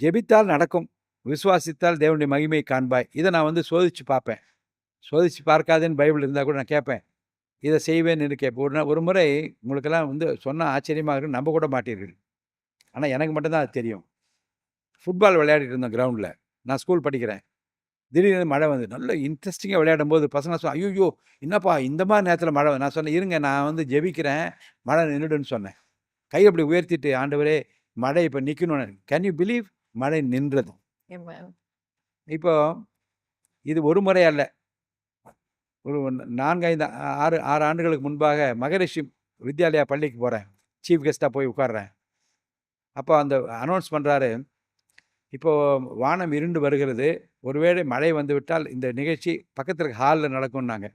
ஜெபித்தால் நடக்கும், விசுவாசித்தால் தேவனுடைய மகிமையை காண்பாய். இதை நான் வந்து சோதிச்சு பார்ப்பேன். சோதிச்சு பார்க்காதேன்னு பைபிள் இருந்தால் கூட நான் கேட்பேன். இதை செய்வேன்னு இருக்கேன். ஒரு முறை உங்களுக்கெல்லாம் வந்து சொன்னால் ஆச்சரியமாக இருக்கும், நம்ப கூட மாட்டீர்கள். ஆனால் எனக்கு மட்டும்தான் அது தெரியும். ஃபுட்பால் விளையாடிட்டு இருந்தோம் கிரவுண்டில். நான் ஸ்கூல் படிக்கிறேன். திடீர்னு மழை வந்து நல்ல இன்ட்ரெஸ்டிங்காக விளையாடும் போது பசங்க ஐயோ என்னப்பா இந்த மாதிரி நேரத்தில் மழை நான் சொன்னேன், இருங்க நான் வந்து ஜெபிக்கிறேன், மழை நின்றுடுன்னு சொன்னேன். கை அப்படி உயர்த்திட்டு, ஆண்டவரே மழை இப்போ நிற்கணும்னு. Can you believe? மழை நின்றது. இப்போ இது ஒரு முறை அல்ல, ஒரு 4, 5, 6 ஆண்டுகளுக்கு முன்பாக மகரிஷி வித்யாலயா பள்ளிக்கு போகிறேன். சீஃப் கெஸ்ட்டாக போய் உட்கார்றேன். அப்போ அந்த அனௌன்ஸ் பண்ணுறாரு, இப்போது வானம் இருண்டு வருகிறது, ஒருவேளை மழை வந்துவிட்டால் இந்த நிகழ்ச்சி பக்கத்தில் இருக்க ஹாலில் நடக்கும்னாங்க.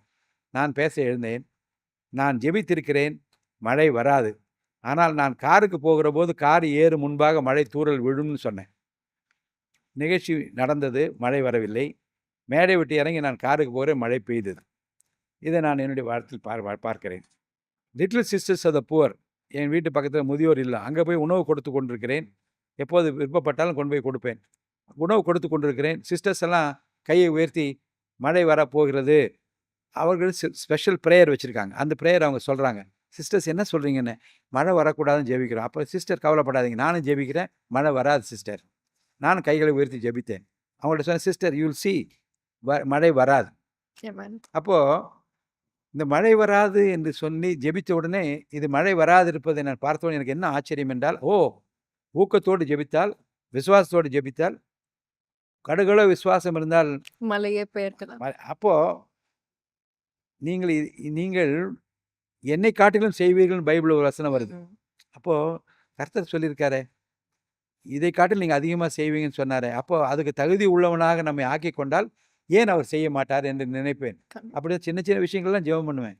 நான் பேச எழுந்தேன். நான் ஜெபித்திருக்கிறேன், மழை வராது. ஆனால் நான் காருக்கு போகிற போது கார் ஏறும் முன்பாக மழை தூறல் விழும்னு சொன்னேன். நிகழ்ச்சி நடந்தது, மழை வரவில்லை. மேடை விட்டு இறங்கி நான் காருக்கு போகிறேன், மழை பெய்தது. இதை நான் என்னுடைய வாழ்த்தில் பார்க்கிறேன். Little sisters of the poor, என் வீட்டு பக்கத்தில் முதியோர் இல்லை, அங்கே போய் உணவு கொடுத்து கொண்டிருக்கிறேன். எப்போது விருப்பப்பட்டாலும் கொண்டு போய் கொடுப்பேன். உணவு கொடுத்து கொண்டிருக்கிறேன். சிஸ்டர்ஸ் எல்லாம் கையை உயர்த்தி மழை வரப்போகிறது, அவர்கள் ஸ்பெஷல் ப்ரேயர் வச்சுருக்காங்க. அந்த ப்ரேயர் அவங்க சொல்கிறாங்க. சிஸ்டர்ஸ் என்ன சொல்கிறீங்கன்னு? மழை வரக்கூடாதுன்னு ஜெபிக்கிறோம். அப்போ சிஸ்டர் கவலைப்படாதீங்க, நானும் ஜெபிக்கிறேன், மழை வராது சிஸ்டர். நானும் கைகளை உயர்த்தி ஜெபித்தேன். அவங்கள்ட்ட சொன்னேன், சிஸ்டர் யூ வில் சி, மழை வராது. அப்போது இந்த மழை வராது என்று சொல்லி ஜெபித்த உடனே இது மழை வராது இருப்பதை நான் பார்த்தோன்னே எனக்கு என்ன ஆச்சரியம் என்றால், ஊக்கத்தோடு ஜெபித்தால், விசுவாசத்தோடு ஜெபித்தால், கடுகளோ விசுவாசம் இருந்தால் மலையே பெயர்க்கலாம். அப்போ நீங்கள் என்னை காட்டிலும் செய்வீர்கள் பைபிள் ஒரு வசனம் வருது. அப்போ கர்த்தர் சொல்லியிருக்காரு, இதை காட்டில் நீங்கள் அதிகமாக செய்வீங்கன்னு சொன்னாரே. அப்போ அதுக்கு தகுதி உள்ளவனாக நம்மை ஆக்கி கொண்டால் ஏன் அவர் செய்ய மாட்டார் என்று நினைப்பேன். அப்படியே சின்ன சின்ன விஷயங்கள்லாம் ஜெபம் பண்ணுவேன்.